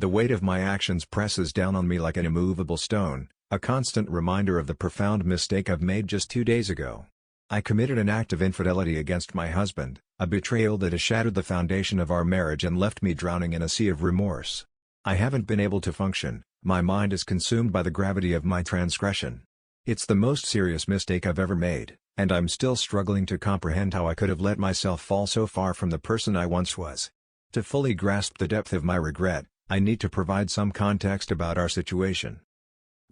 The weight of my actions presses down on me like an immovable stone, a constant reminder of the profound mistake I've made just 2 days ago. I committed an act of infidelity against my husband, a betrayal that has shattered the foundation of our marriage and left me drowning in a sea of remorse. I haven't been able to function, my mind is consumed by the gravity of my transgression. It's the most serious mistake I've ever made, and I'm still struggling to comprehend how I could have let myself fall so far from the person I once was. To fully grasp the depth of my regret, I need to provide some context about our situation.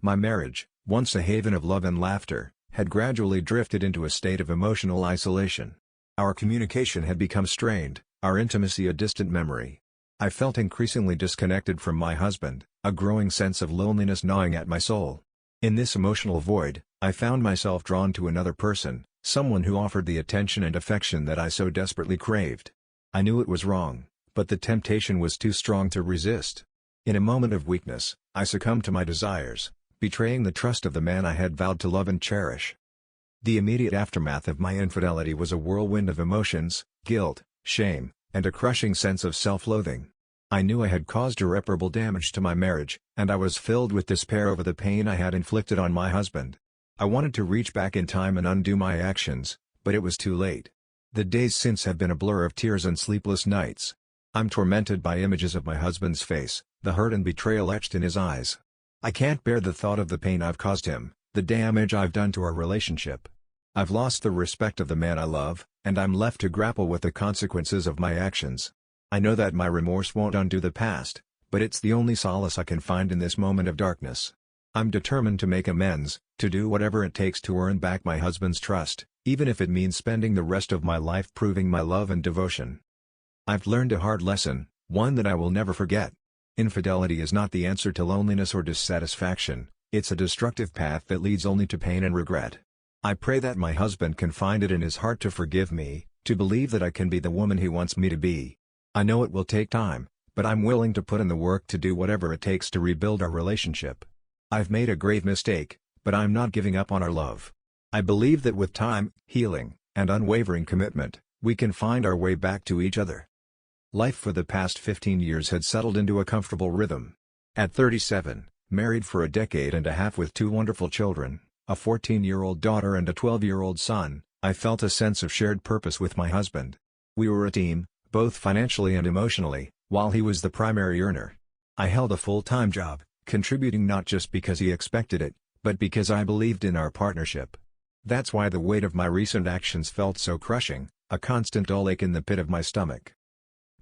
My marriage, once a haven of love and laughter, had gradually drifted into a state of emotional isolation. Our communication had become strained, our intimacy a distant memory. I felt increasingly disconnected from my husband, a growing sense of loneliness gnawing at my soul. In this emotional void, I found myself drawn to another person, someone who offered the attention and affection that I so desperately craved. I knew it was wrong, but the temptation was too strong to resist. In a moment of weakness, I succumbed to my desires, betraying the trust of the man I had vowed to love and cherish. The immediate aftermath of my infidelity was a whirlwind of emotions, guilt, shame, and a crushing sense of self-loathing. I knew I had caused irreparable damage to my marriage, and I was filled with despair over the pain I had inflicted on my husband. I wanted to reach back in time and undo my actions, but it was too late. The days since have been a blur of tears and sleepless nights. I'm tormented by images of my husband's face, the hurt and betrayal etched in his eyes. I can't bear the thought of the pain I've caused him, the damage I've done to our relationship. I've lost the respect of the man I love, and I'm left to grapple with the consequences of my actions. I know that my remorse won't undo the past, but it's the only solace I can find in this moment of darkness. I'm determined to make amends, to do whatever it takes to earn back my husband's trust, even if it means spending the rest of my life proving my love and devotion. I've learned a hard lesson, one that I will never forget. Infidelity is not the answer to loneliness or dissatisfaction, it's a destructive path that leads only to pain and regret. I pray that my husband can find it in his heart to forgive me, to believe that I can be the woman he wants me to be. I know it will take time, but I'm willing to put in the work to do whatever it takes to rebuild our relationship. I've made a grave mistake, but I'm not giving up on our love. I believe that with time, healing, and unwavering commitment, we can find our way back to each other. Life for the past 15 years had settled into a comfortable rhythm. At 37, married for a decade and a half with 2 wonderful children, a 14-year-old daughter and a 12-year-old son, I felt a sense of shared purpose with my husband. We were a team, both financially and emotionally, while he was the primary earner. I held a full-time job, contributing not just because he expected it, but because I believed in our partnership. That's why the weight of my recent actions felt so crushing, a constant dull ache in the pit of my stomach.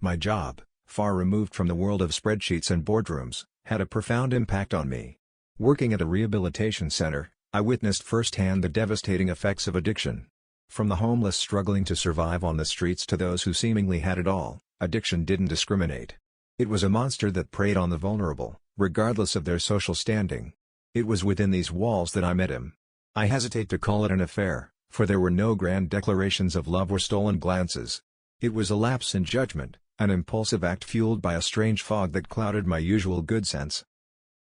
My job, far removed from the world of spreadsheets and boardrooms, had a profound impact on me. Working at a rehabilitation center, I witnessed firsthand the devastating effects of addiction. From the homeless struggling to survive on the streets to those who seemingly had it all, addiction didn't discriminate. It was a monster that preyed on the vulnerable, regardless of their social standing. It was within these walls that I met him. I hesitate to call it an affair, for there were no grand declarations of love or stolen glances. It was a lapse in judgment, an impulsive act fueled by a strange fog that clouded my usual good sense.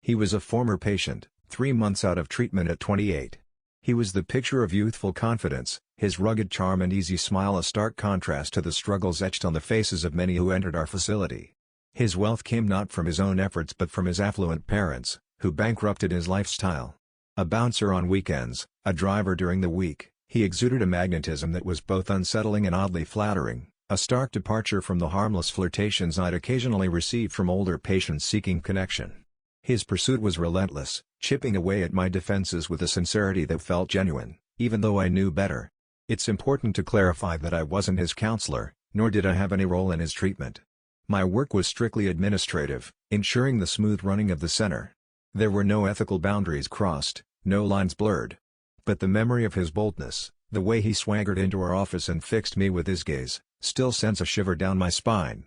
He was a former patient, 3 months out of treatment at 28. He was the picture of youthful confidence, his rugged charm and easy smile a stark contrast to the struggles etched on the faces of many who entered our facility. His wealth came not from his own efforts but from his affluent parents, who bankrupted his lifestyle. A bouncer on weekends, a driver during the week, he exuded a magnetism that was both unsettling and oddly flattering, a stark departure from the harmless flirtations I'd occasionally received from older patients seeking connection. His pursuit was relentless, chipping away at my defenses with a sincerity that felt genuine, even though I knew better. It's important to clarify that I wasn't his counselor, nor did I have any role in his treatment. My work was strictly administrative, ensuring the smooth running of the center. There were no ethical boundaries crossed, no lines blurred. But the memory of his boldness, the way he swaggered into our office and fixed me with his gaze, still sends a shiver down my spine.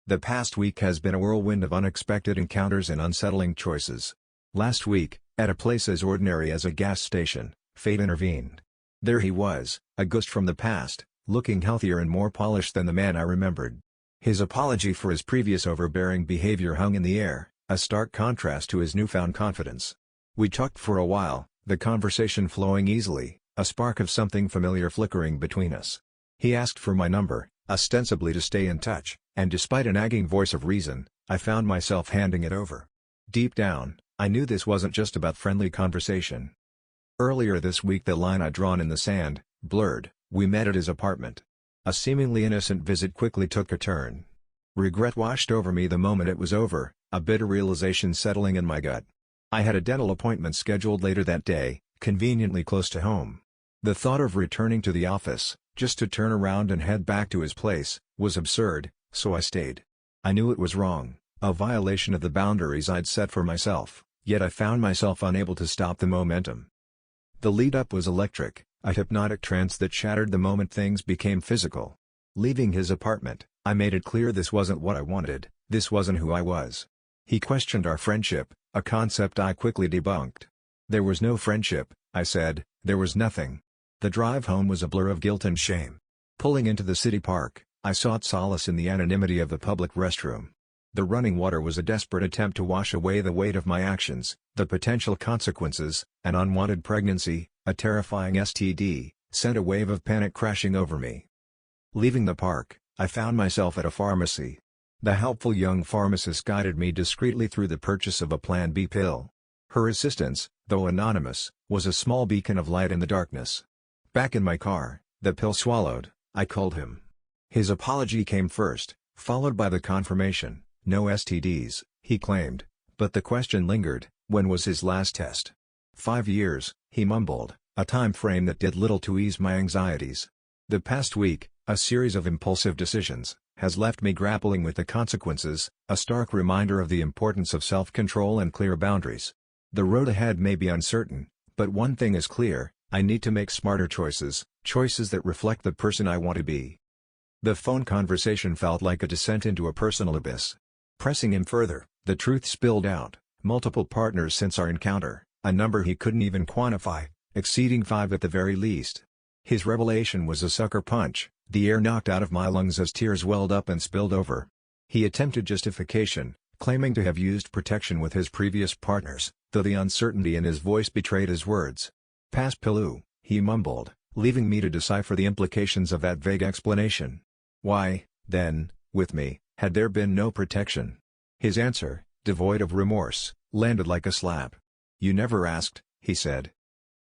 The past week has been a whirlwind of unexpected encounters and unsettling choices. Last week, at a place as ordinary as a gas station, fate intervened. There he was, a ghost from the past, looking healthier and more polished than the man I remembered. His apology for his previous overbearing behavior hung in the air, a stark contrast to his newfound confidence. We talked for a while, the conversation flowing easily, a spark of something familiar flickering between us. He asked for my number, ostensibly to stay in touch, and despite a nagging voice of reason, I found myself handing it over. Deep down, I knew this wasn't just about friendly conversation. Earlier this week the line I'd drawn in the sand, blurred. We met at his apartment. A seemingly innocent visit quickly took a turn. Regret washed over me the moment it was over, a bitter realization settling in my gut. I had a dental appointment scheduled later that day, conveniently close to home. The thought of returning to the office, just to turn around and head back to his place, was absurd, so I stayed. I knew it was wrong, a violation of the boundaries I'd set for myself, yet I found myself unable to stop the momentum. The lead-up was electric, a hypnotic trance that shattered the moment things became physical. Leaving his apartment, I made it clear this wasn't what I wanted, this wasn't who I was. He questioned our friendship, a concept I quickly debunked. There was no friendship, I said, there was nothing. The drive home was a blur of guilt and shame. Pulling into the city park, I sought solace in the anonymity of the public restroom. The running water was a desperate attempt to wash away the weight of my actions, the potential consequences, an unwanted pregnancy, a terrifying STD, sent a wave of panic crashing over me. Leaving the park, I found myself at a pharmacy. The helpful young pharmacist guided me discreetly through the purchase of a Plan B pill. Her assistance, though anonymous, was a small beacon of light in the darkness. Back in my car, the pill swallowed, I called him. His apology came first, followed by the confirmation, no STDs, he claimed, but the question lingered, when was his last test? 5 years, he mumbled, a time frame that did little to ease my anxieties. The past week, a series of impulsive decisions, has left me grappling with the consequences, a stark reminder of the importance of self-control and clear boundaries. The road ahead may be uncertain, but one thing is clear, I need to make smarter choices, choices that reflect the person I want to be. The phone conversation felt like a descent into a personal abyss. Pressing him further, the truth spilled out, multiple partners since our encounter, a number he couldn't even quantify, exceeding 5 at the very least. His revelation was a sucker punch, the air knocked out of my lungs as tears welled up and spilled over. He attempted justification, claiming to have used protection with his previous partners, though the uncertainty in his voice betrayed his words. Pass pillow, he mumbled, leaving me to decipher the implications of that vague explanation. Why, then, with me, had there been no protection? His answer, devoid of remorse, landed like a slap. You never asked, he said.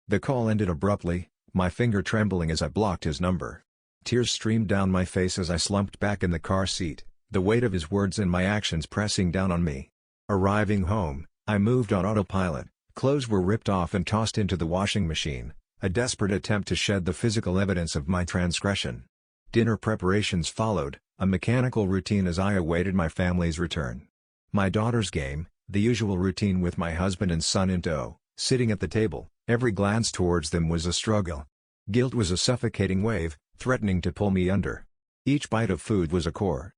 The call ended abruptly, my finger trembling as I blocked his number. Tears streamed down my face as I slumped back in the car seat, the weight of his words and my actions pressing down on me. Arriving home, I moved on autopilot, clothes were ripped off and tossed into the washing machine, a desperate attempt to shed the physical evidence of my transgression. Dinner preparations followed, a mechanical routine as I awaited my family's return. My daughter's game, the usual routine with my husband and son in tow, sitting at the table, every glance towards them was a struggle. Guilt was a suffocating wave, threatening to pull me under. Each bite of food was a core.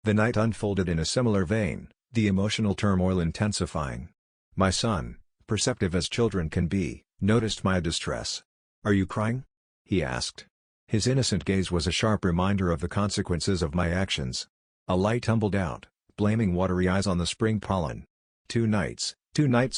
The night unfolded in a similar vein, the emotional turmoil intensifying. My son, perceptive as children can be, noticed my distress. "Are you crying?" he asked. His innocent gaze was a sharp reminder of the consequences of my actions. A light tumbled out, blaming watery eyes on the spring pollen. 2 nights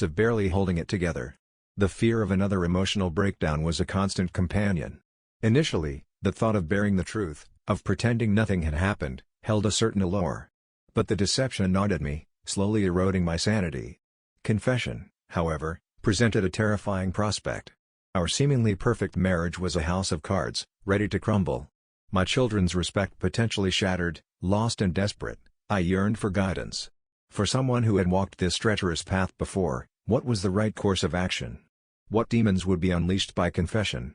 of barely holding it together. The fear of another emotional breakdown was a constant companion. Initially, the thought of bearing the truth, of pretending nothing had happened, held a certain allure. But the deception gnawed at me, slowly eroding my sanity. Confession, however, presented a terrifying prospect. Our seemingly perfect marriage was a house of cards, ready to crumble. My children's respect potentially shattered, lost and desperate, I yearned for guidance. For someone who had walked this treacherous path before, what was the right course of action? What demons would be unleashed by confession?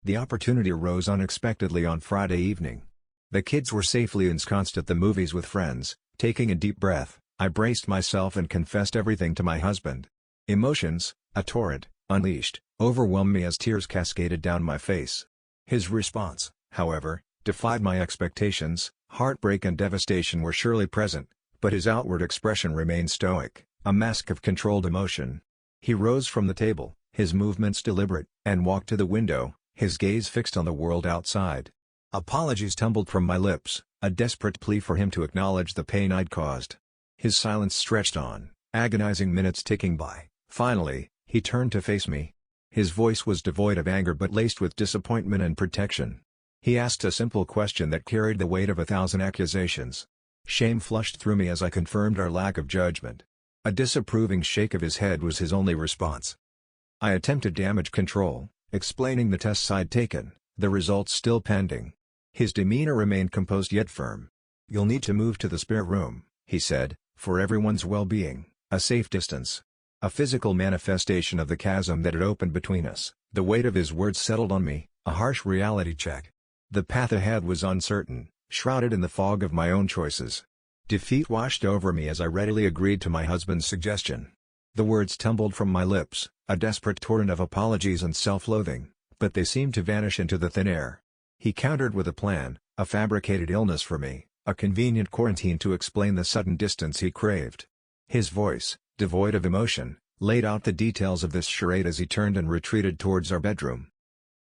The opportunity arose unexpectedly on Friday evening. The kids were safely ensconced at the movies with friends. Taking a deep breath, I braced myself and confessed everything to my husband. Emotions, a torrent, unleashed, overwhelmed me as tears cascaded down my face. His response, however, defied my expectations. Heartbreak and devastation were surely present, but his outward expression remained stoic, a mask of controlled emotion. He rose from the table, his movements deliberate, and walked to the window, his gaze fixed on the world outside. Apologies tumbled from my lips, a desperate plea for him to acknowledge the pain I'd caused. His silence stretched on, agonizing minutes ticking by. Finally, he turned to face me. His voice was devoid of anger but laced with disappointment and protection. He asked a simple question that carried the weight of 1,000 accusations. Shame flushed through me as I confirmed our lack of judgment. A disapproving shake of his head was his only response. I attempted damage control, explaining the tests I'd taken, the results still pending. His demeanor remained composed yet firm. "You'll need to move to the spare room," he said, "for everyone's well-being, a safe distance." A physical manifestation of the chasm that had opened between us, the weight of his words settled on me, a harsh reality check. The path ahead was uncertain, shrouded in the fog of my own choices. Defeat washed over me as I readily agreed to my husband's suggestion. The words tumbled from my lips, a desperate torrent of apologies and self-loathing, but they seemed to vanish into the thin air. He countered with a plan, a fabricated illness for me, a convenient quarantine to explain the sudden distance he craved. His voice, devoid of emotion, laid out the details of this charade as he turned and retreated towards our bedroom.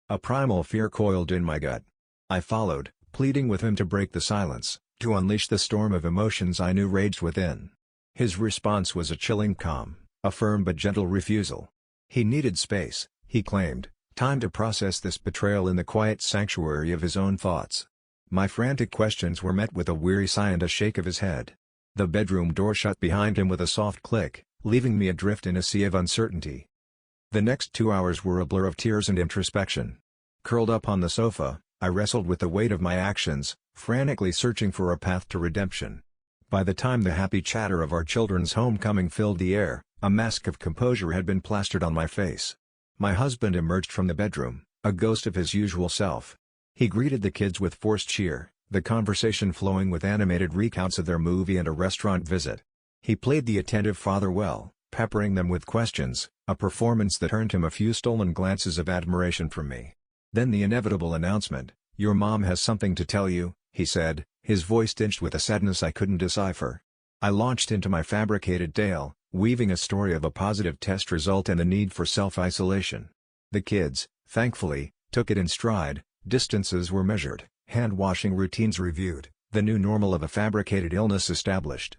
A primal fear coiled in my gut. I followed, pleading with him to break the silence, to unleash the storm of emotions I knew raged within. His response was a chilling calm, a firm but gentle refusal. He needed space, he claimed, time to process this betrayal in the quiet sanctuary of his own thoughts. My frantic questions were met with a weary sigh and a shake of his head. The bedroom door shut behind him with a soft click, leaving me adrift in a sea of uncertainty. The next 2 hours were a blur of tears and introspection. Curled up on the sofa, I wrestled with the weight of my actions, frantically searching for a path to redemption. By the time the happy chatter of our children's homecoming filled the air, a mask of composure had been plastered on my face. My husband emerged from the bedroom, a ghost of his usual self. He greeted the kids with forced cheer, the conversation flowing with animated recounts of their movie and a restaurant visit. He played the attentive father well, peppering them with questions, a performance that earned him a few stolen glances of admiration from me. Then the inevitable announcement, "Your mom has something to tell you," he said, his voice tinged with a sadness I couldn't decipher. I launched into my fabricated tale, weaving a story of a positive test result and the need for self-isolation. The kids, thankfully, took it in stride, distances were measured, hand-washing routines reviewed, the new normal of a fabricated illness established.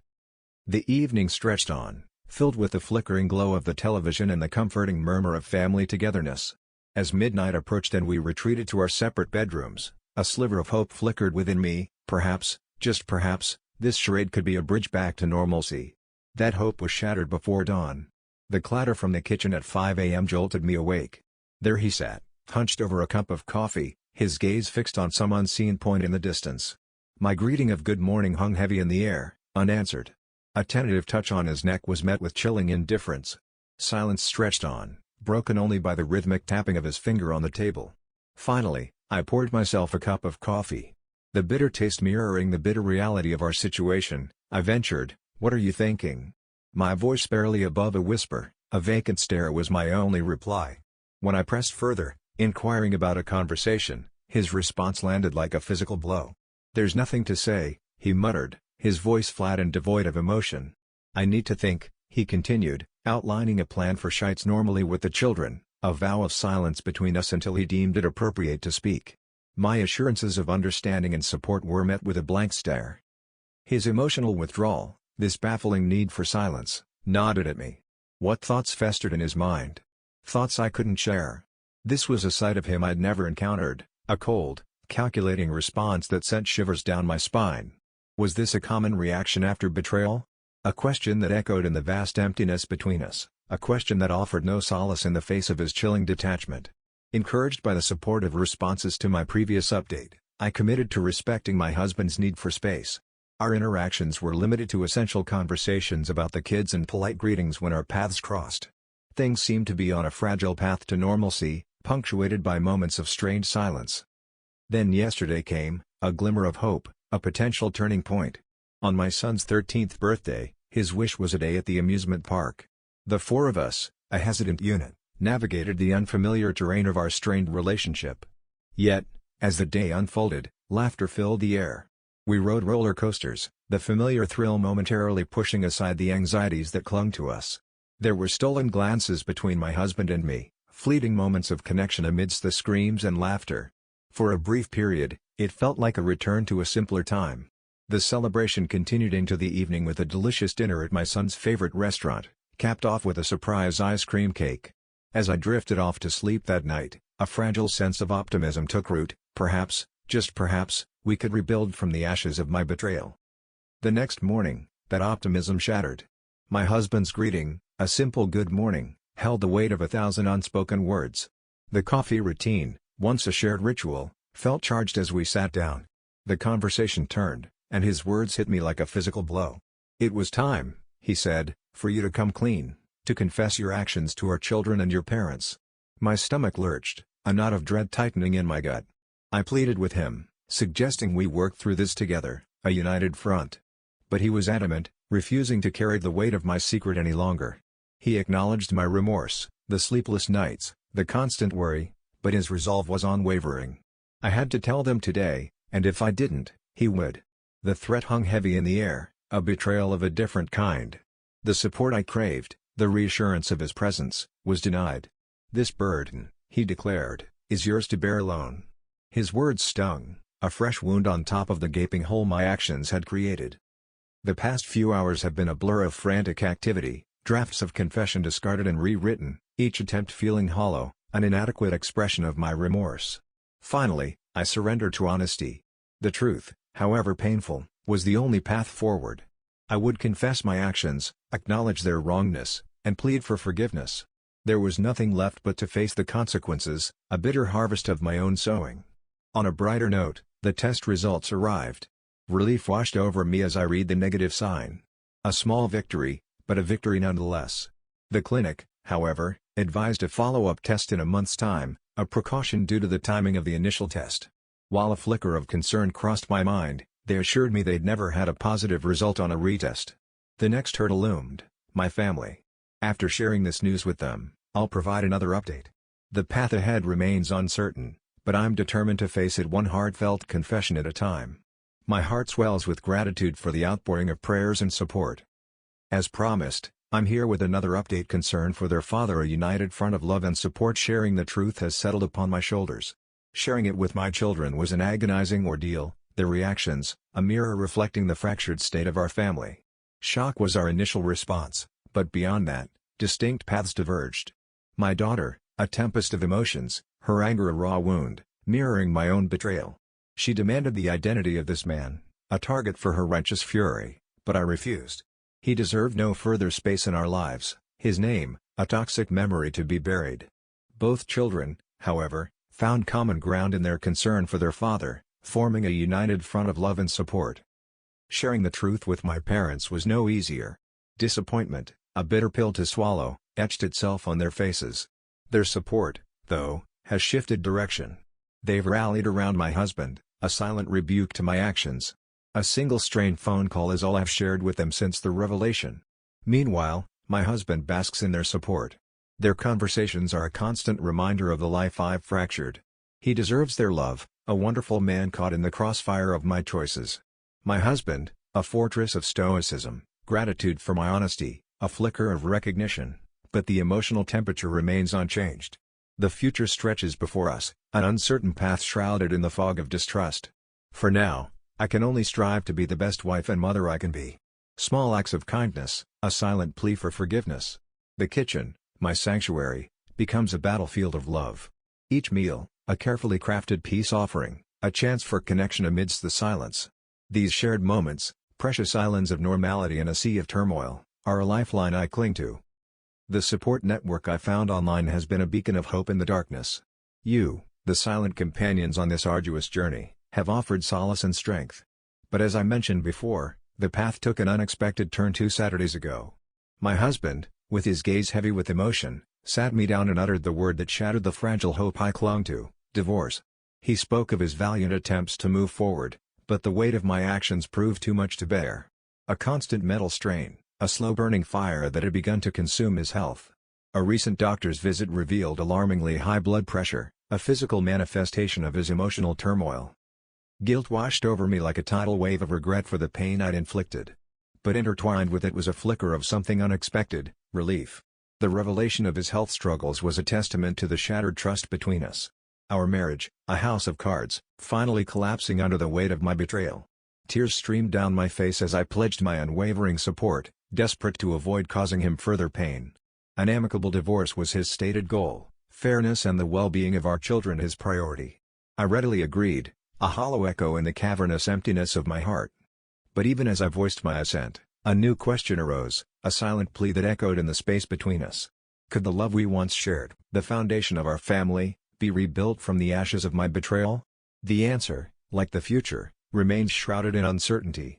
The evening stretched on, filled with the flickering glow of the television and the comforting murmur of family togetherness. As midnight approached and we retreated to our separate bedrooms, a sliver of hope flickered within me. Perhaps, just perhaps, this charade could be a bridge back to normalcy. That hope was shattered before dawn. The clatter from the kitchen at 5 a.m. jolted me awake. There he sat, hunched over a cup of coffee, his gaze fixed on some unseen point in the distance. My greeting of good morning hung heavy in the air, unanswered. A tentative touch on his neck was met with chilling indifference. Silence stretched on, broken only by the rhythmic tapping of his finger on the table. Finally, I poured myself a cup of coffee. The bitter taste mirroring the bitter reality of our situation, I ventured, "What are you thinking?" My voice barely above a whisper, a vacant stare was my only reply. When I pressed further, inquiring about a conversation, his response landed like a physical blow. "There's nothing to say," he muttered, his voice flat and devoid of emotion. "I need to think," he continued, outlining a plan for shites normally with the children, a vow of silence between us until he deemed it appropriate to speak. My assurances of understanding and support were met with a blank stare. His emotional withdrawal, this baffling need for silence, nodded at me. What thoughts festered in his mind? Thoughts I couldn't share. This was a side of him I'd never encountered, a cold, calculating response that sent shivers down my spine. Was this a common reaction after betrayal? A question that echoed in the vast emptiness between us, a question that offered no solace in the face of his chilling detachment. Encouraged by the supportive responses to my previous update, I committed to respecting my husband's need for space. Our interactions were limited to essential conversations about the kids and polite greetings when our paths crossed. Things seemed to be on a fragile path to normalcy, punctuated by moments of strained silence. Then yesterday came, a glimmer of hope, a potential turning point. On my son's 13th birthday, his wish was a day at the amusement park. The four of us, a hesitant unit, navigated the unfamiliar terrain of our strained relationship. Yet, as the day unfolded, laughter filled the air. We rode roller coasters, the familiar thrill momentarily pushing aside the anxieties that clung to us. There were stolen glances between my husband and me, fleeting moments of connection amidst the screams and laughter. For a brief period, it felt like a return to a simpler time. The celebration continued into the evening with a delicious dinner at my son's favorite restaurant, capped off with a surprise ice cream cake. As I drifted off to sleep that night, a fragile sense of optimism took root. Perhaps, just perhaps, we could rebuild from the ashes of my betrayal. The next morning, that optimism shattered. My husband's greeting, a simple good morning, held the weight of 1,000 unspoken words. The coffee routine, once a shared ritual, felt charged as we sat down. The conversation turned, and his words hit me like a physical blow. "It was time," he said, "for you to come clean, to confess your actions to our children and your parents." My stomach lurched, a knot of dread tightening in my gut. I pleaded with him, suggesting we work through this together, a united front. But he was adamant, refusing to carry the weight of my secret any longer. He acknowledged my remorse, the sleepless nights, the constant worry, but his resolve was unwavering. I had to tell them today, and if I didn't, he would. The threat hung heavy in the air, a betrayal of a different kind. The support I craved, the reassurance of his presence, was denied. "This burden," he declared, "is yours to bear alone." His words stung, a fresh wound on top of the gaping hole my actions had created. The past few hours have been a blur of frantic activity, drafts of confession discarded and rewritten, each attempt feeling hollow, an inadequate expression of my remorse. Finally, I surrendered to honesty. The truth, however painful, was the only path forward. I would confess my actions, acknowledge their wrongness, and plead for forgiveness. There was nothing left but to face the consequences, a bitter harvest of my own sowing. On a brighter note, the test results arrived. Relief washed over me as I read the negative sign. A small victory, but a victory nonetheless. The clinic, however, advised a follow-up test in a month's time, a precaution due to the timing of the initial test. While a flicker of concern crossed my mind, they assured me they'd never had a positive result on a retest. The next hurdle loomed, my family. After sharing this news with them, I'll provide another update. The path ahead remains uncertain, but I'm determined to face it one heartfelt confession at a time. My heart swells with gratitude for the outpouring of prayers and support. As promised, I'm here with another update. Concern for their father, a united front of love and support. Sharing the truth has settled upon my shoulders. Sharing it with my children was an agonizing ordeal, their reactions, a mirror reflecting the fractured state of our family. Shock was our initial response, but beyond that, distinct paths diverged. My daughter, a tempest of emotions, her anger a raw wound, mirroring my own betrayal. She demanded the identity of this man, a target for her righteous fury, but I refused. He deserved no further space in our lives, his name, a toxic memory to be buried. Both children, however, found common ground in their concern for their father, forming a united front of love and support. Sharing the truth with my parents was no easier. Disappointment, a bitter pill to swallow, etched itself on their faces. Their support, though, has shifted direction. They've rallied around my husband, a silent rebuke to my actions. A single strained phone call is all I've shared with them since the revelation. Meanwhile, my husband basks in their support. Their conversations are a constant reminder of the life I've fractured. He deserves their love, a wonderful man caught in the crossfire of my choices. My husband, a fortress of stoicism, gratitude for my honesty, a flicker of recognition, but the emotional temperature remains unchanged. The future stretches before us, an uncertain path shrouded in the fog of distrust. For now, I can only strive to be the best wife and mother I can be. Small acts of kindness, a silent plea for forgiveness. The kitchen, my sanctuary, becomes a battlefield of love. Each meal, a carefully crafted peace offering, a chance for connection amidst the silence. These shared moments, precious islands of normality in a sea of turmoil, are a lifeline I cling to. The support network I found online has been a beacon of hope in the darkness. You, the silent companions on this arduous journey, have offered solace and strength. But as I mentioned before, the path took an unexpected turn 2 Saturdays ago. My husband, with his gaze heavy with emotion, sat me down and uttered the word that shattered the fragile hope I clung to: divorce. He spoke of his valiant attempts to move forward, but the weight of my actions proved too much to bear. A constant mental strain, a slow-burning fire that had begun to consume his health. A recent doctor's visit revealed alarmingly high blood pressure, a physical manifestation of his emotional turmoil. Guilt washed over me like a tidal wave of regret for the pain I'd inflicted. But intertwined with it was a flicker of something unexpected: relief. The revelation of his health struggles was a testament to the shattered trust between us. Our marriage, a house of cards, finally collapsing under the weight of my betrayal. Tears streamed down my face as I pledged my unwavering support, desperate to avoid causing him further pain. An amicable divorce was his stated goal, fairness and the well-being of our children his priority. I readily agreed, a hollow echo in the cavernous emptiness of my heart. But even as I voiced my assent, a new question arose, a silent plea that echoed in the space between us. Could the love we once shared, the foundation of our family, be rebuilt from the ashes of my betrayal? The answer, like the future, remained shrouded in uncertainty.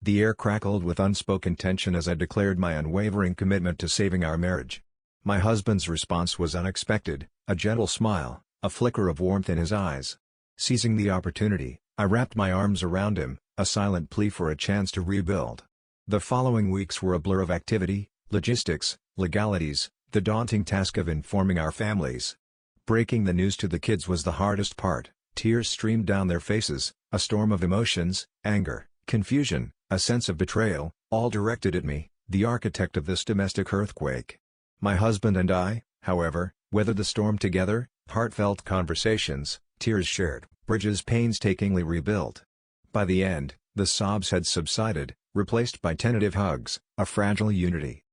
The air crackled with unspoken tension as I declared my unwavering commitment to saving our marriage. My husband's response was unexpected, a gentle smile, a flicker of warmth in his eyes. Seizing the opportunity, I wrapped my arms around him, a silent plea for a chance to rebuild. The following weeks were a blur of activity, logistics, legalities, the daunting task of informing our families. Breaking the news to the kids was the hardest part. Tears streamed down their faces, a storm of emotions, anger, confusion, a sense of betrayal, all directed at me, the architect of this domestic earthquake. My husband and I, however, weathered the storm together, heartfelt conversations, tears shared, bridges painstakingly rebuilt. By the end, the sobs had subsided, replaced by tentative hugs, a fragile unity.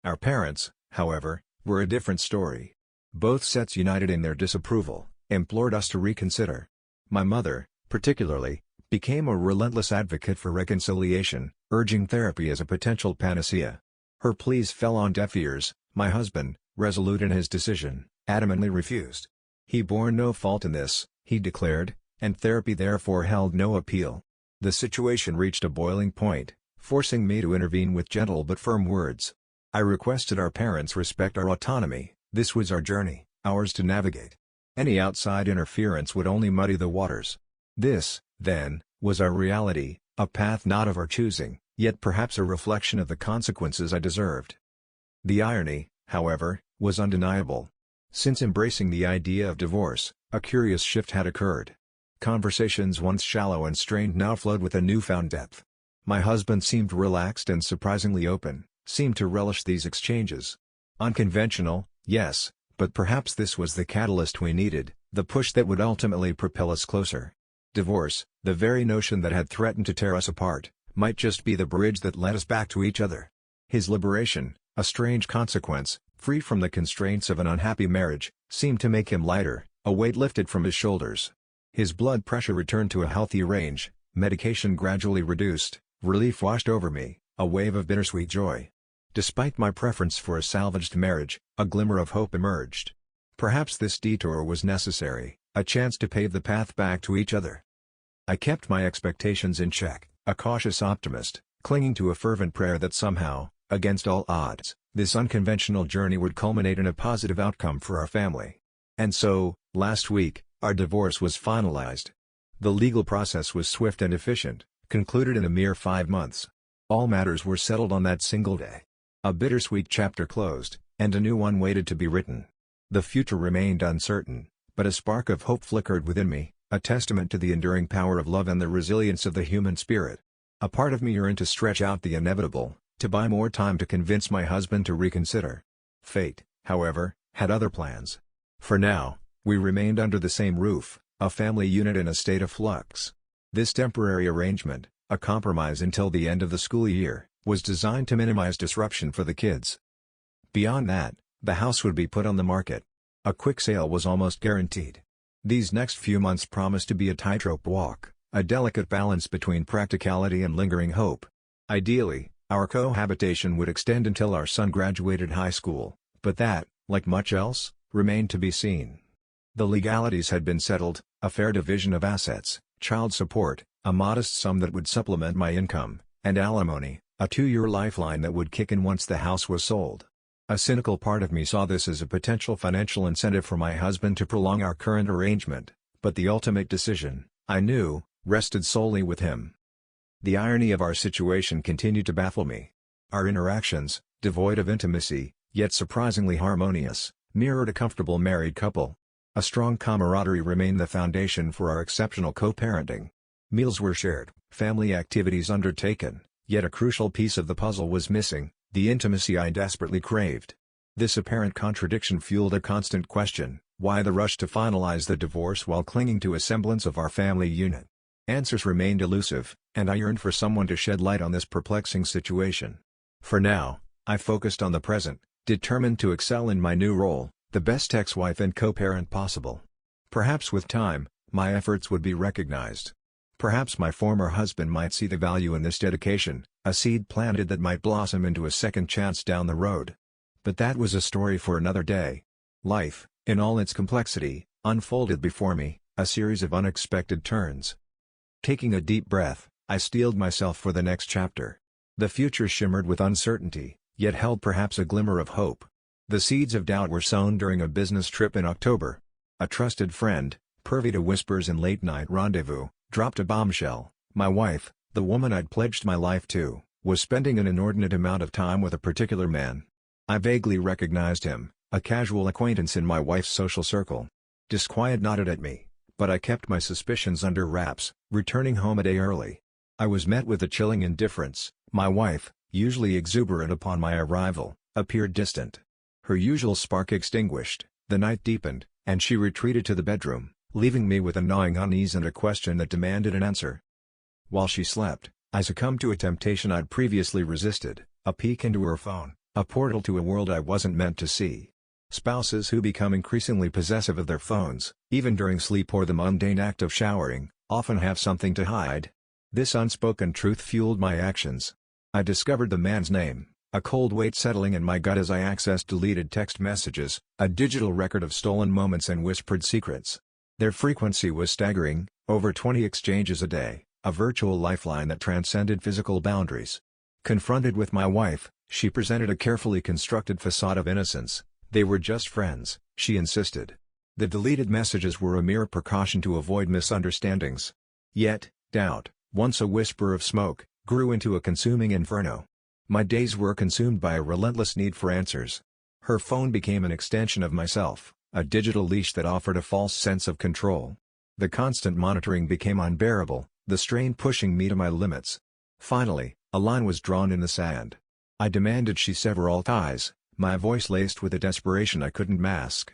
Our parents, however, were a different story. Both sets united in their disapproval, implored us to reconsider. My mother, particularly, became a relentless advocate for reconciliation, urging therapy as a potential panacea. Her pleas fell on deaf ears. My husband, resolute in his decision, adamantly refused. He bore no fault in this, he declared, and therapy therefore held no appeal. The situation reached a boiling point, forcing me to intervene with gentle but firm words. I requested our parents respect our autonomy. This was our journey, ours to navigate. Any outside interference would only muddy the waters. This, then, was our reality, a path not of our choosing, yet perhaps a reflection of the consequences I deserved. The irony, however, was undeniable. Since embracing the idea of divorce, a curious shift had occurred. Conversations once shallow and strained now flowed with a newfound depth. My husband seemed relaxed and surprisingly open, seemed to relish these exchanges. Unconventional, yes, but perhaps this was the catalyst we needed, the push that would ultimately propel us closer. Divorce, the very notion that had threatened to tear us apart, might just be the bridge that led us back to each other. His liberation, a strange consequence, free from the constraints of an unhappy marriage, seemed to make him lighter, a weight lifted from his shoulders. His blood pressure returned to a healthy range, medication gradually reduced, relief washed over me, a wave of bittersweet joy. Despite my preference for a salvaged marriage, a glimmer of hope emerged. Perhaps this detour was necessary, a chance to pave the path back to each other. I kept my expectations in check, a cautious optimist, clinging to a fervent prayer that somehow, against all odds, this unconventional journey would culminate in a positive outcome for our family. And so, last week, our divorce was finalized. The legal process was swift and efficient, concluded in a mere 5 months. All matters were settled on that single day. A bittersweet chapter closed, and a new one waited to be written. The future remained uncertain, but a spark of hope flickered within me, a testament to the enduring power of love and the resilience of the human spirit. A part of me yearned to stretch out the inevitable, to buy more time to convince my husband to reconsider. Fate, however, had other plans. For now, we remained under the same roof, a family unit in a state of flux. This temporary arrangement, a compromise until the end of the school year, was designed to minimize disruption for the kids. Beyond that, the house would be put on the market. A quick sale was almost guaranteed. These next few months promised to be a tightrope walk, a delicate balance between practicality and lingering hope. Ideally, our cohabitation would extend until our son graduated high school, but that, like much else, remained to be seen. The legalities had been settled, a fair division of assets, child support, a modest sum that would supplement my income, and alimony, a 2-year lifeline that would kick in once the house was sold. A cynical part of me saw this as a potential financial incentive for my husband to prolong our current arrangement, but the ultimate decision, I knew, rested solely with him. The irony of our situation continued to baffle me. Our interactions, devoid of intimacy, yet surprisingly harmonious, mirrored a comfortable married couple. A strong camaraderie remained the foundation for our exceptional co-parenting. Meals were shared, family activities undertaken, yet a crucial piece of the puzzle was missing, the intimacy I desperately craved. This apparent contradiction fueled a constant question: why the rush to finalize the divorce while clinging to a semblance of our family unit? Answers remained elusive, and I yearned for someone to shed light on this perplexing situation. For now, I focused on the present, determined to excel in my new role, the best ex-wife and co-parent possible. Perhaps with time, my efforts would be recognized. Perhaps my former husband might see the value in this dedication, a seed planted that might blossom into a second chance down the road. But that was a story for another day. Life, in all its complexity, unfolded before me, a series of unexpected turns. Taking a deep breath, I steeled myself for the next chapter. The future shimmered with uncertainty, yet held perhaps a glimmer of hope. The seeds of doubt were sown during a business trip in October. A trusted friend, privy to whispers and late-night rendezvous, dropped a bombshell. My wife, the woman I'd pledged my life to, was spending an inordinate amount of time with a particular man. I vaguely recognized him, a casual acquaintance in my wife's social circle. Disquiet nodded at me, but I kept my suspicions under wraps, returning home a day early. I was met with a chilling indifference. My wife, usually exuberant upon my arrival, appeared distant. Her usual spark extinguished, the night deepened, and she retreated to the bedroom, leaving me with a gnawing unease and a question that demanded an answer. While she slept, I succumbed to a temptation I'd previously resisted, a peek into her phone, a portal to a world I wasn't meant to see. Spouses who become increasingly possessive of their phones, even during sleep or the mundane act of showering, often have something to hide. This unspoken truth fueled my actions. I discovered the man's name, a cold weight settling in my gut as I accessed deleted text messages, a digital record of stolen moments and whispered secrets. Their frequency was staggering, over 20 exchanges a day, a virtual lifeline that transcended physical boundaries. Confronted with my wife, she presented a carefully constructed facade of innocence. They were just friends, she insisted. The deleted messages were a mere precaution to avoid misunderstandings. Yet, doubt, once a whisper of smoke, grew into a consuming inferno. My days were consumed by a relentless need for answers. Her phone became an extension of myself, a digital leash that offered a false sense of control. The constant monitoring became unbearable, the strain pushing me to my limits. Finally, a line was drawn in the sand. I demanded she sever all ties, my voice laced with a desperation I couldn't mask.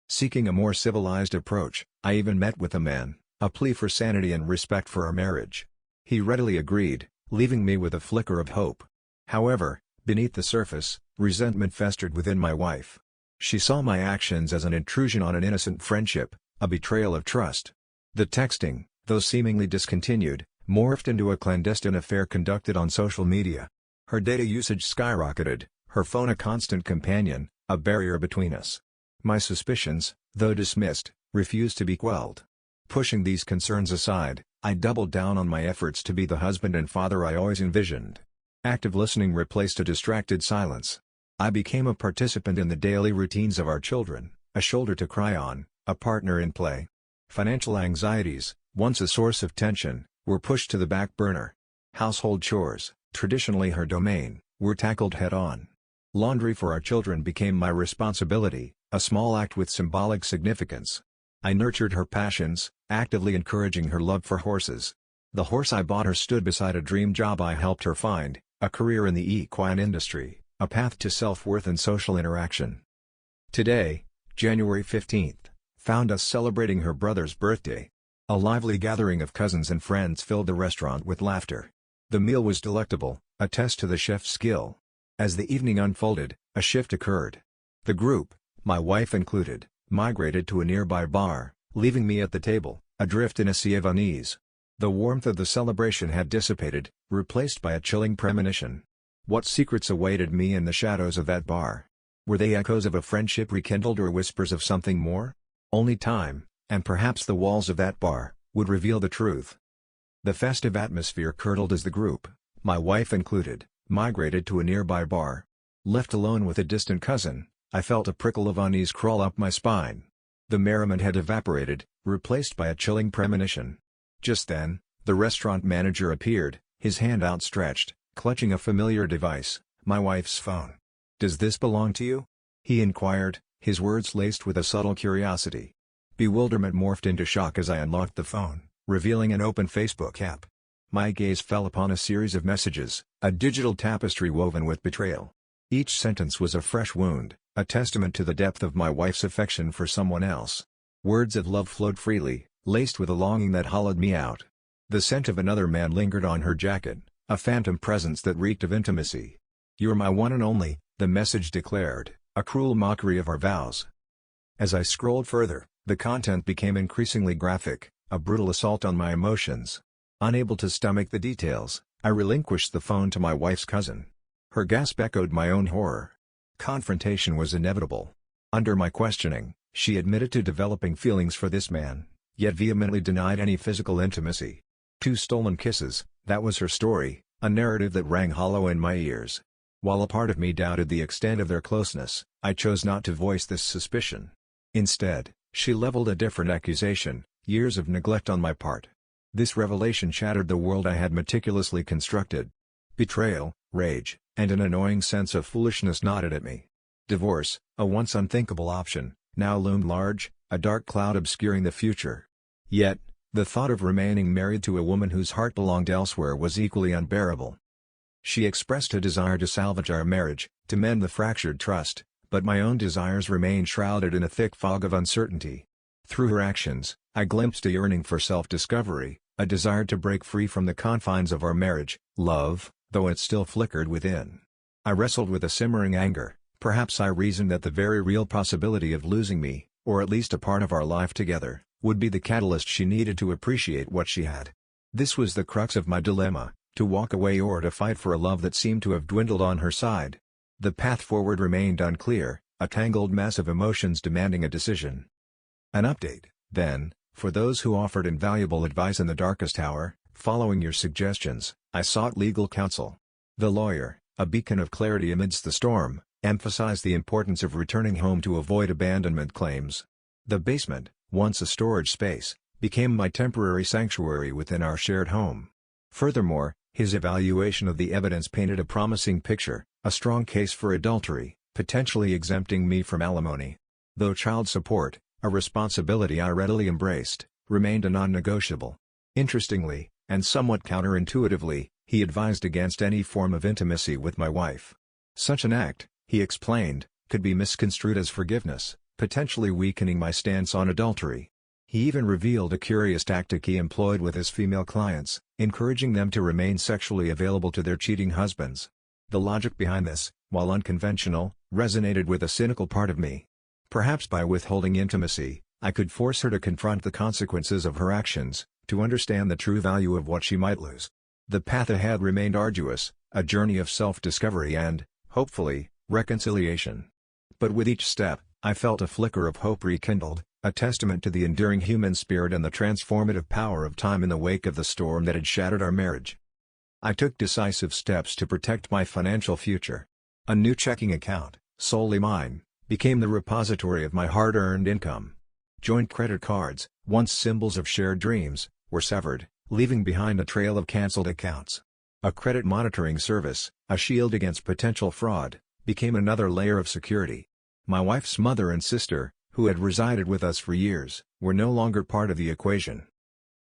Seeking a more civilized approach, I even met with the man, a plea for sanity and respect for our marriage. He readily agreed, leaving me with a flicker of hope. However, beneath the surface, resentment festered within my wife. She saw my actions as an intrusion on an innocent friendship, a betrayal of trust. The texting, though seemingly discontinued, morphed into a clandestine affair conducted on social media. Her data usage skyrocketed, her phone a constant companion, a barrier between us. My suspicions, though dismissed, refused to be quelled. Pushing these concerns aside, I doubled down on my efforts to be the husband and father I always envisioned. Active listening replaced a distracted silence. I became a participant in the daily routines of our children, a shoulder to cry on, a partner in play. Financial anxieties, once a source of tension, were pushed to the back burner. Household chores, traditionally her domain, were tackled head-on. Laundry for our children became my responsibility, a small act with symbolic significance. I nurtured her passions, actively encouraging her love for horses. The horse I bought her stood beside a dream job I helped her find, a career in the equine industry, a path to self-worth and social interaction. Today, January 15th, found us celebrating her brother's birthday. A lively gathering of cousins and friends filled the restaurant with laughter. The meal was delectable, a test to the chef's skill. As the evening unfolded, a shift occurred. The group, my wife included, migrated to a nearby bar, leaving me at the table, adrift in a sea of unease. The warmth of the celebration had dissipated, replaced by a chilling premonition. What secrets awaited me in the shadows of that bar? Were they echoes of a friendship rekindled or whispers of something more? Only time, and perhaps the walls of that bar, would reveal the truth. The festive atmosphere curdled as the group, my wife included, migrated to a nearby bar. Left alone with a distant cousin, I felt a prickle of unease crawl up my spine. The merriment had evaporated, replaced by a chilling premonition. Just then, the restaurant manager appeared, his hand outstretched, clutching a familiar device, my wife's phone. "Does this belong to you?" he inquired, his words laced with a subtle curiosity. Bewilderment morphed into shock as I unlocked the phone, revealing an open Facebook app. My gaze fell upon a series of messages, a digital tapestry woven with betrayal. Each sentence was a fresh wound, a testament to the depth of my wife's affection for someone else. Words of love flowed freely, laced with a longing that hollowed me out. The scent of another man lingered on her jacket, a phantom presence that reeked of intimacy. "You're my one and only," the message declared, a cruel mockery of our vows. As I scrolled further, the content became increasingly graphic, a brutal assault on my emotions. Unable to stomach the details, I relinquished the phone to my wife's cousin. Her gasp echoed my own horror. Confrontation was inevitable. Under my questioning, she admitted to developing feelings for this man, yet vehemently denied any physical intimacy. 2 stolen kisses, that was her story, a narrative that rang hollow in my ears. While a part of me doubted the extent of their closeness, I chose not to voice this suspicion. Instead, she leveled a different accusation: years of neglect on my part. This revelation shattered the world I had meticulously constructed. Betrayal, rage, and an annoying sense of foolishness nodded at me. Divorce, a once unthinkable option, now loomed large, a dark cloud obscuring the future. Yet, the thought of remaining married to a woman whose heart belonged elsewhere was equally unbearable. She expressed a desire to salvage our marriage, to mend the fractured trust, but my own desires remained shrouded in a thick fog of uncertainty. Through her actions, I glimpsed a yearning for self-discovery, a desire to break free from the confines of our marriage, love, though it still flickered within. I wrestled with a simmering anger. Perhaps I reasoned that the very real possibility of losing me, or at least a part of our life together, would be the catalyst she needed to appreciate what she had. This was the crux of my dilemma: to walk away or to fight for a love that seemed to have dwindled on her side. The path forward remained unclear, a tangled mess of emotions demanding a decision. An update, then, for those who offered invaluable advice in the darkest hour. Following your suggestions, I sought legal counsel. The lawyer, a beacon of clarity amidst the storm, emphasized the importance of returning home to avoid abandonment claims. The basement, once a storage space, became my temporary sanctuary within our shared home. Furthermore, his evaluation of the evidence painted a promising picture: a strong case for adultery, potentially exempting me from alimony. Though child support, a responsibility I readily embraced, remained a non-negotiable. Interestingly, and somewhat counterintuitively, he advised against any form of intimacy with my wife. Such an act, he explained, could be misconstrued as forgiveness, potentially weakening my stance on adultery. He even revealed a curious tactic he employed with his female clients, encouraging them to remain sexually available to their cheating husbands. The logic behind this, while unconventional, resonated with a cynical part of me. Perhaps by withholding intimacy, I could force her to confront the consequences of her actions, to understand the true value of what she might lose. The path ahead remained arduous, a journey of self-discovery and, hopefully, reconciliation. But with each step, I felt a flicker of hope rekindled, a testament to the enduring human spirit and the transformative power of time in the wake of the storm that had shattered our marriage. I took decisive steps to protect my financial future. A new checking account, solely mine, became the repository of my hard-earned income. Joint credit cards, once symbols of shared dreams, were severed, leaving behind a trail of cancelled accounts. A credit monitoring service, a shield against potential fraud, became another layer of security. My wife's mother and sister, who had resided with us for years, were no longer part of the equation.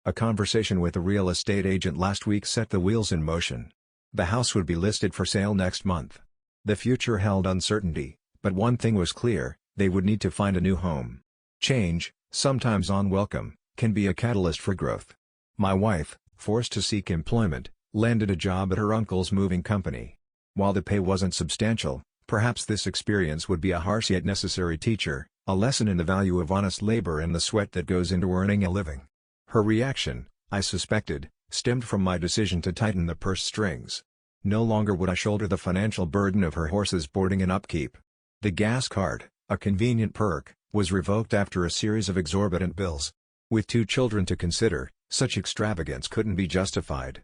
A conversation with a real estate agent last week set the wheels in motion. The house would be listed for sale next month. The future held uncertainty, but one thing was clear: they would need to find a new home. Change, sometimes unwelcome, can be a catalyst for growth. My wife, forced to seek employment, landed a job at her uncle's moving company. While the pay wasn't substantial, perhaps this experience would be a harsh yet necessary teacher, a lesson in the value of honest labor and the sweat that goes into earning a living. Her reaction, I suspected, stemmed from my decision to tighten the purse strings. No longer would I shoulder the financial burden of her horse's boarding and upkeep. The gas card, a convenient perk, was revoked after a series of exorbitant bills. With 2 children to consider, such extravagance couldn't be justified.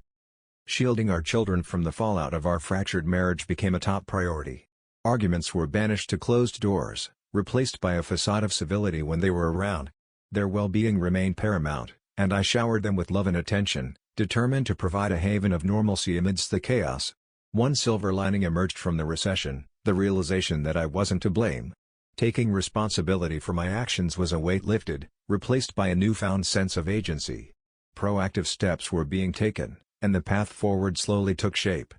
Shielding our children from the fallout of our fractured marriage became a top priority. Arguments were banished to closed doors, replaced by a facade of civility when they were around. Their well-being remained paramount, and I showered them with love and attention, determined to provide a haven of normalcy amidst the chaos. One silver lining emerged from the recession: the realization that I wasn't to blame. Taking responsibility for my actions was a weight lifted, replaced by a newfound sense of agency. Proactive steps were being taken, and the path forward slowly took shape.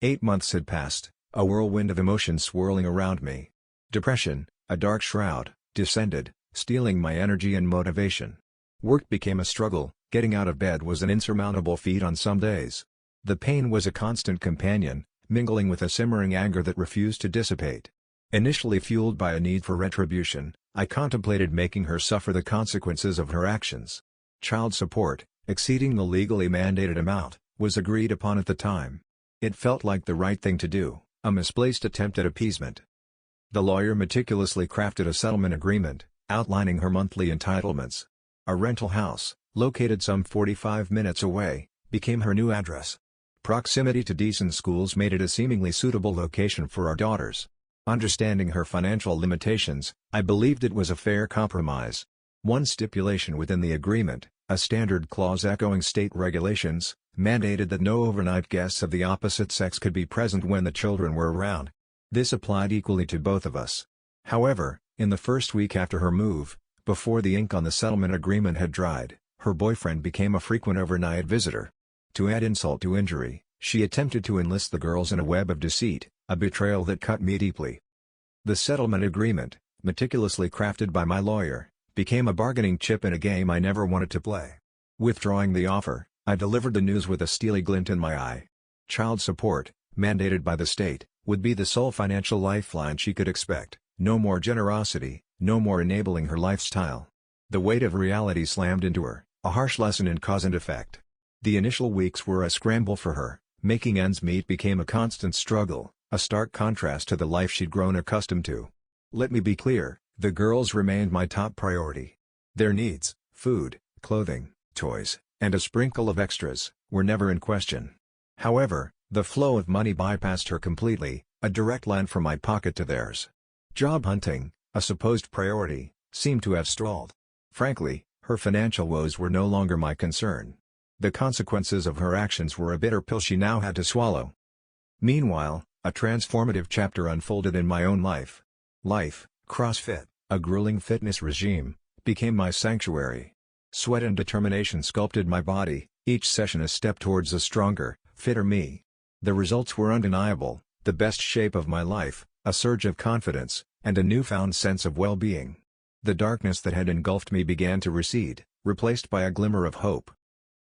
8 months had passed, a whirlwind of emotion swirling around me. Depression, a dark shroud, descended, stealing my energy and motivation. Work became a struggle, getting out of bed was an insurmountable feat on some days. The pain was a constant companion, mingling with a simmering anger that refused to dissipate. Initially fueled by a need for retribution, I contemplated making her suffer the consequences of her actions. Child support, exceeding the legally mandated amount, was agreed upon at the time. It felt like the right thing to do, a misplaced attempt at appeasement. The lawyer meticulously crafted a settlement agreement, outlining her monthly entitlements. A rental house, located some 45 minutes away, became her new address. Proximity to decent schools made it a seemingly suitable location for our daughters. Understanding her financial limitations, I believed it was a fair compromise. One stipulation within the agreement, a standard clause echoing state regulations, mandated that no overnight guests of the opposite sex could be present when the children were around. This applied equally to both of us. However, in the first week after her move, before the ink on the settlement agreement had dried, her boyfriend became a frequent overnight visitor. To add insult to injury, she attempted to enlist the girls in a web of deceit, a betrayal that cut me deeply. The settlement agreement, meticulously crafted by my lawyer, became a bargaining chip in a game I never wanted to play. Withdrawing the offer, I delivered the news with a steely glint in my eye. Child support, mandated by the state, would be the sole financial lifeline she could expect. No more generosity, no more enabling her lifestyle. The weight of reality slammed into her, a harsh lesson in cause and effect. The initial weeks were a scramble for her. Making ends meet became a constant struggle, a stark contrast to the life she'd grown accustomed to. Let me be clear, the girls remained my top priority. Their needs, food, clothing, toys, and a sprinkle of extras, were never in question. However, the flow of money bypassed her completely, a direct line from my pocket to theirs. Job hunting, a supposed priority, seemed to have stalled. Frankly, her financial woes were no longer my concern. The consequences of her actions were a bitter pill she now had to swallow. Meanwhile, a transformative chapter unfolded in my own life. CrossFit, a grueling fitness regime, became my sanctuary. Sweat and determination sculpted my body, each session a step towards a stronger, fitter me. The results were undeniable, the best shape of my life, a surge of confidence, and a newfound sense of well-being. The darkness that had engulfed me began to recede, replaced by a glimmer of hope.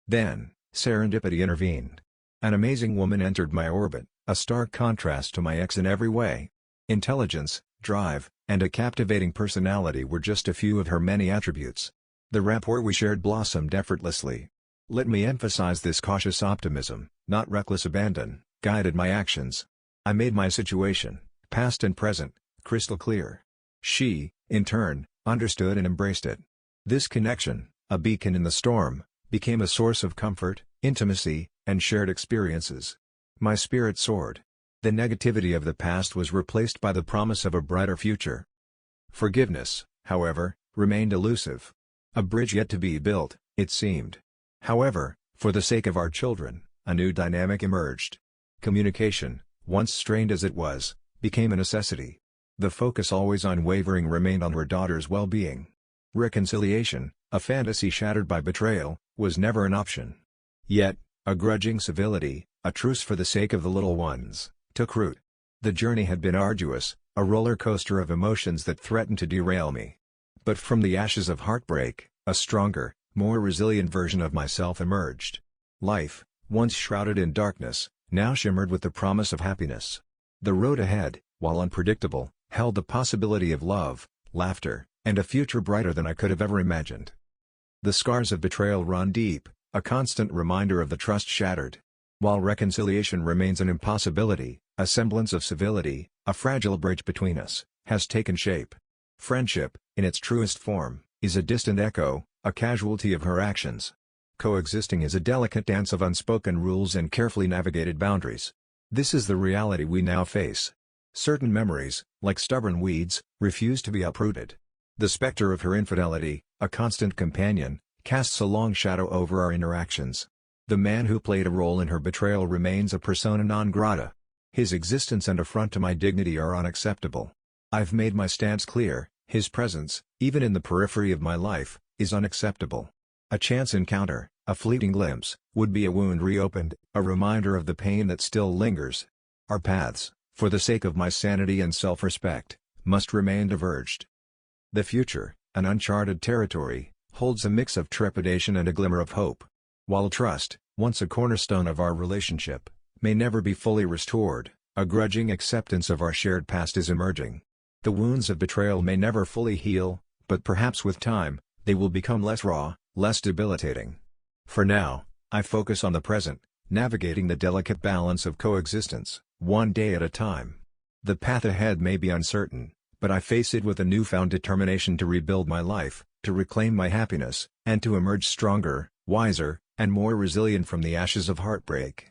Then, serendipity intervened. An amazing woman entered my orbit, a stark contrast to my ex in every way. Intelligence, drive, and a captivating personality were just a few of her many attributes. The rapport we shared blossomed effortlessly. Let me emphasize this: cautious optimism, not reckless abandon, guided my actions. I made my situation, past and present, crystal clear. She, in turn, understood and embraced it. This connection, a beacon in the storm, became a source of comfort, intimacy, and shared experiences. My spirit soared. The negativity of the past was replaced by the promise of a brighter future. Forgiveness, however, remained elusive. A bridge yet to be built, it seemed. However, for the sake of our children, a new dynamic emerged. Communication, once strained as it was, became a necessity. The focus always unwavering remained on her daughter's well-being. Reconciliation, a fantasy shattered by betrayal, was never an option. Yet, a grudging civility, a truce for the sake of the little ones, took root. The journey had been arduous, a roller coaster of emotions that threatened to derail me. But from the ashes of heartbreak, a stronger, more resilient version of myself emerged. Life, once shrouded in darkness, now shimmered with the promise of happiness. The road ahead, while unpredictable, held the possibility of love, laughter, and a future brighter than I could have ever imagined. The scars of betrayal run deep, a constant reminder of the trust shattered. While reconciliation remains an impossibility, a semblance of civility, a fragile bridge between us, has taken shape. Friendship, in its truest form, is a distant echo, a casualty of her actions. Coexisting is a delicate dance of unspoken rules and carefully navigated boundaries. This is the reality we now face. Certain memories, like stubborn weeds, refuse to be uprooted. The specter of her infidelity, a constant companion, casts a long shadow over our interactions. The man who played a role in her betrayal remains a persona non grata. His existence and affront to my dignity are unacceptable. I've made my stance clear: his presence, even in the periphery of my life, is unacceptable. A chance encounter, a fleeting glimpse, would be a wound reopened, a reminder of the pain that still lingers. Our paths, for the sake of my sanity and self-respect, must remain diverged. The future, an uncharted territory, holds a mix of trepidation and a glimmer of hope. While trust, once a cornerstone of our relationship, may never be fully restored, a grudging acceptance of our shared past is emerging. The wounds of betrayal may never fully heal, but perhaps with time, they will become less raw, less debilitating. For now, I focus on the present, navigating the delicate balance of coexistence, one day at a time. The path ahead may be uncertain, but I face it with a newfound determination to rebuild my life, to reclaim my happiness, and to emerge stronger, wiser, and more resilient from the ashes of heartbreak.